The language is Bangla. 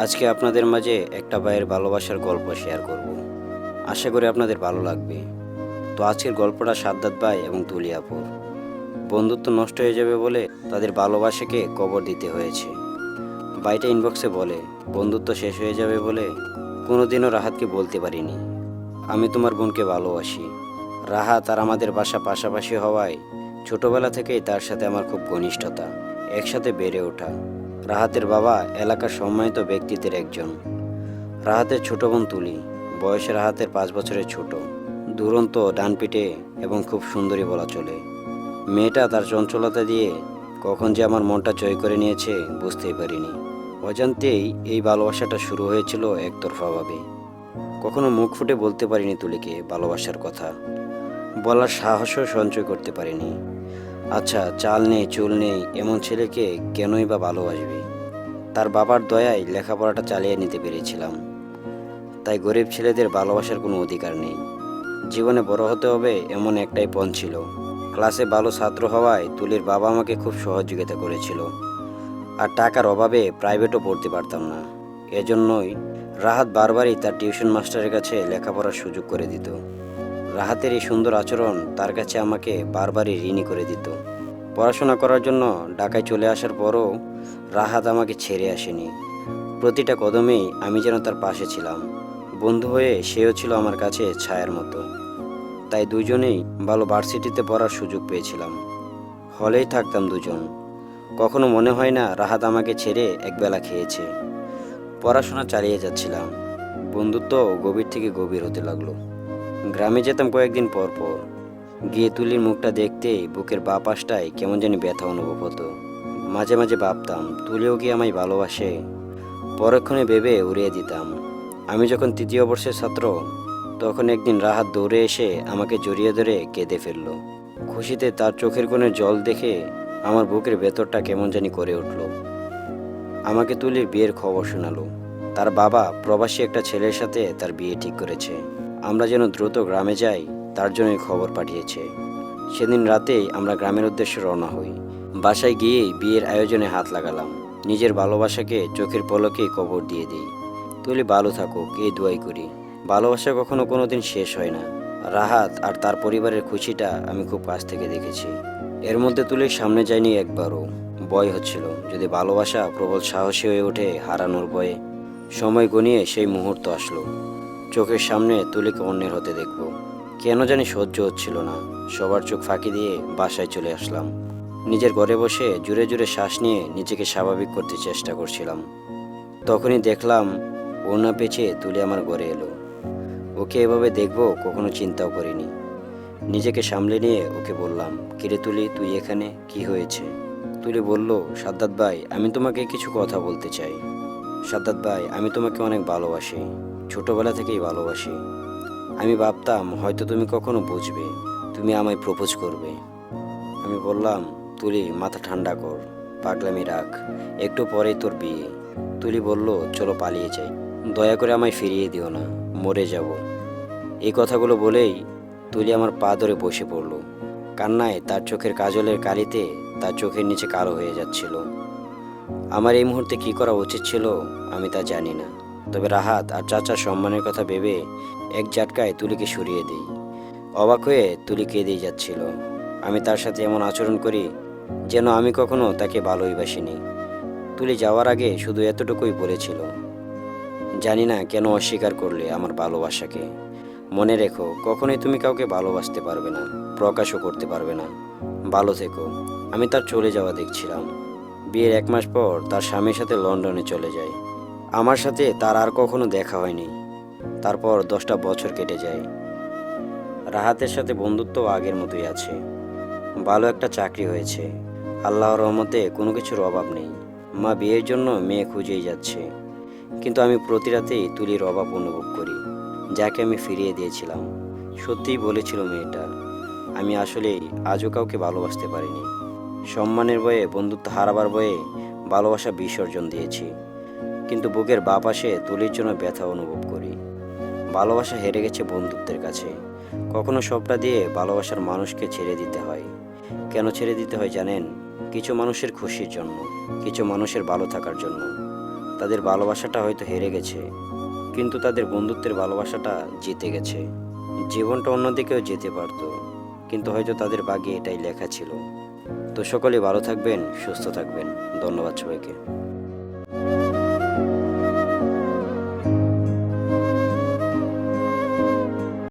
আজকে আপনাদের মাঝে একটা ভাইয়ের ভালোবাসার গল্প শেয়ার করব। আশা করি আপনাদের ভালো লাগবে। তো আজকের গল্পটা সাদ্দাত ভাই এবং তুলি আপুর। বন্ধুত্ব নষ্ট হয়ে যাবে বলে তাদের ভালোবাসাকে কবর দিতে হয়েছে। ভাইটা ইনবক্সে বলে, বন্ধুত্ব শেষ হয়ে যাবে বলে কোনোদিনও রাহাতকে বলতে পারিনি আমি তোমার বোনকে ভালোবাসি। রাহাত আর আমাদের বাসা পাশাপাশি হওয়ায় ছোটবেলা থেকেই তার সাথে আমার খুব ঘনিষ্ঠতা, একসাথে বেড়ে ওঠা। রাহাতের বাবা এলাকার সম্মানিত ব্যক্তিদের একজন। রাহাতের ছোট বোন তুলি, বয়সে রাহাতের 5 বছরের ছোট, দুরন্ত, ডানপিটে এবং খুব সুন্দরী বলা চলে। মেয়েটা তার চঞ্চলতা দিয়ে কখন যে আমার মনটা জয় করে নিয়েছে বুঝতেই পারিনি। অজান্তেই এই ভালোবাসাটা শুরু হয়েছিল একতরফাভাবে। কখনো মুখ ফুটে বলতে পারিনি তুলিকে ভালোবাসার কথা, বলার সাহসও সঞ্চয় করতে পারিনি। আচ্ছা, চাল নেই চুল নেই এমন ছেলেকে কেনই বা ভালোবাসবে? তার বাবার দয়ায় লেখাপড়াটা চালিয়ে নিতে পেরেছিলাম, তাই গরিব ছেলেদের ভালোবাসার কোনো অধিকার নেই। জীবনে বড় হতে হবে এমন একটাই পণ ছিল। ক্লাসে ভালো ছাত্র হওয়ায় তুলির বাবা আমাকে খুব সহযোগিতা করেছিল, আর টাকার অভাবে প্রাইভেটও পড়তে পারতাম না। এজন্যই রাহাত বারবারই তার টিউশন মাস্টারের কাছে লেখাপড়ার সুযোগ করে দিত। রাহাতের এই সুন্দর আচরণ তার কাছে আমাকে বারবারই ঋণী করে দিত। পড়াশোনা করার জন্য ঢাকায় চলে আসার পরও রাহাত আমাকে ছেড়ে আসেনি। প্রতিটা কদমেই আমি যেন তার পাশে ছিলাম। বন্ধু হয়ে সেও ছিল আমার কাছে ছায়ার মতো। তাই দুজনেই ভালো ভার্সিটিতে পড়ার সুযোগ পেয়েছিলাম। হলেই থাকতাম দুজন। কখনো মনে হয় না রাহাত আমাকে ছেড়ে একবেলা খেয়েছে। পড়াশোনা চালিয়ে যাচ্ছিলাম। বন্ধুত্ব গভীর থেকে গভীর হতে লাগলো। গ্রামে যেতাম কয়েকদিন পর পর। গিয়ে তুলির মুখটা দেখতেই বুকের বাঁ পাশটায় কেমন জানি ব্যথা অনুভব হতো। মাঝে মাঝে ভাবতাম তুলিও কি আমায় ভালোবাসে। পরক্ষণে ভেবে উড়িয়ে দিতাম। আমি যখন 3য় বর্ষের ছাত্র, তখন একদিন রাহাত দৌড়ে এসে আমাকে জড়িয়ে ধরে কেঁদে ফেলল। খুশিতে তার চোখের কোণে জল দেখে আমার বুকের ভেতরটা কেমন জানি করে উঠল। আমাকে তুলির বিয়ের খবর শোনালো। তার বাবা প্রবাসী একটা ছেলের সাথে তার বিয়ে ঠিক করেছে। আমরা যেন দ্রুত গ্রামে যাই তার জন্যই খবর পাঠিয়েছে। সেদিন রাতেই আমরা গ্রামের উদ্দেশ্যে রওনা হই। বাসায় গিয়েই বিয়ের আয়োজনে হাত লাগালাম। নিজের ভালোবাসাকে চোখের পলকেই কবর দিয়ে দিই। তুলি ভালো থাকুক এই দোয়াই করি। ভালোবাসা কখনো কোনোদিন শেষ হয় না। রাহাত আর তার পরিবারের খুশিটা আমি খুব কাছ থেকে দেখেছি। এর মধ্যে তুলির সামনে যায়নি একবারও। ভয় হচ্ছিল যদি ভালোবাসা প্রবল সাহসী হয়ে ওঠে হারানোর ভয়ে। সময় গনিয়ে সেই মুহূর্ত আসলো। চোখের সামনে তুলিকে অন্যের হতে দেখব, কেন জানি সহ্য হচ্ছিল না। সবার চোখ ফাঁকি দিয়ে বাসায় চলে আসলাম। নিজের ঘরে বসে জুড়ে জুড়ে শ্বাস নিয়ে নিজেকে স্বাভাবিক করতে চেষ্টা করছিলাম। তখনই দেখলাম ওড়না পেঁচিয়ে তুলি আমার ঘরে এলো। ওকে এভাবে দেখবো কখনো চিন্তাও করিনি। নিজেকে সামলে নিয়ে ওকে বললাম, কিরে তুলি, তুই এখানে, কি হয়েছে? তুলি বলল, সাদ্দাত ভাই, আমি তোমাকে কিছু কথা বলতে চাই। সাদ্দাত ভাই, আমি তোমাকে অনেক ভালোবাসি, ছোটবেলা থেকেই ভালোবাসি। আমি ভাবতাম হয়তো তুমি কখনো বুঝবে, তুমি আমায় প্রপোজ করবে। আমি বললাম, তুলি মাথা ঠান্ডা কর, পাগলামি রাখ, একটু পরেই তোর বিয়ে। তুলি বলল, চলো পালিয়ে যাই, দয়া করে আমায় ফিরিয়ে দিও না, মরে যাব। এই কথাগুলো বলেই তুলি আমার পা ধরে বসে পড়ল। কান্নায় তার চোখের কাজলের কালিতে তার চোখের নিচে কালো হয়ে যাচ্ছিল। আমার এই মুহূর্তে কি করা উচিত ছিল আমি তা জানি না। তবে রাহাত আর চাচার সম্মানের কথা ভেবে এক ঝাটকায় তুলিকে সরিয়ে দিই। অবাক হয়ে তুলি কেঁদেই যাচ্ছিল। আমি তার সাথে এমন আচরণ করি যেন আমি কখনো তাকে ভালোই বাসিনি। তুলি যাওয়ার আগে শুধু এতটুকুই বলেছিল, জানি না কেন অস্বীকার করলে আমার ভালোবাসাকে। মনে রেখো, কখনোই তুমি কাউকে ভালোবাসতে পারবে না, প্রকাশও করতে পারবে না। ভালো থেকো। আমি তার চলে যাওয়া দেখছিলাম। বিয়ের 1 মাস পর তার স্বামীর সাথে লন্ডনে চলে যায়। আমার সাথে তার আর কখনো দেখা হয়নি। তারপর 10টা বছর কেটে যায়। রাহাতের সাথে বন্ধুত্ব আগের মতোই আছে। ভালো একটা চাকরি হয়েছে, আল্লাহর রহমতে কোনো কিছুর অভাব নেই। মা বিয়ের জন্য মেয়ে খুঁজেই যাচ্ছে। কিন্তু আমি প্রতি রাতেই তুলির অভাব অনুভব করি, যাকে আমি ফিরিয়ে দিয়েছিলাম। সত্যিই বলেছিল মেয়েটা, আমি আসলেই আজও কাউকে ভালোবাসতে পারিনি। সম্মানের বয়ে, বন্ধুত্ব হারাবার বয়ে ভালোবাসা বিসর্জন দিয়েছি। কিন্তু বুকের বাঁ পাশে তুলির জন্য ব্যথা অনুভব করি। ভালোবাসা হেরে গেছে বন্ধুত্বের কাছে। কখনো সবটা দিয়ে ভালোবাসার মানুষকে ছেড়ে দিতে হয়। কেন ছেড়ে দিতে হয় জানেন? কিছু মানুষের খুশির জন্য, কিছু মানুষের ভালো থাকার জন্য। তাদের ভালোবাসাটা হয়তো হেরে গেছে, কিন্তু তাদের বন্ধুত্বের ভালোবাসাটা জিতে গেছে। জীবনটা অন্যদিকেও যেতে পারতো, কিন্তু হয়তো তাদের ভাগ্যে এটাই লেখা ছিল। তো সকলে ভালো থাকবেন, সুস্থ থাকবেন। ধন্যবাদ সবাইকে।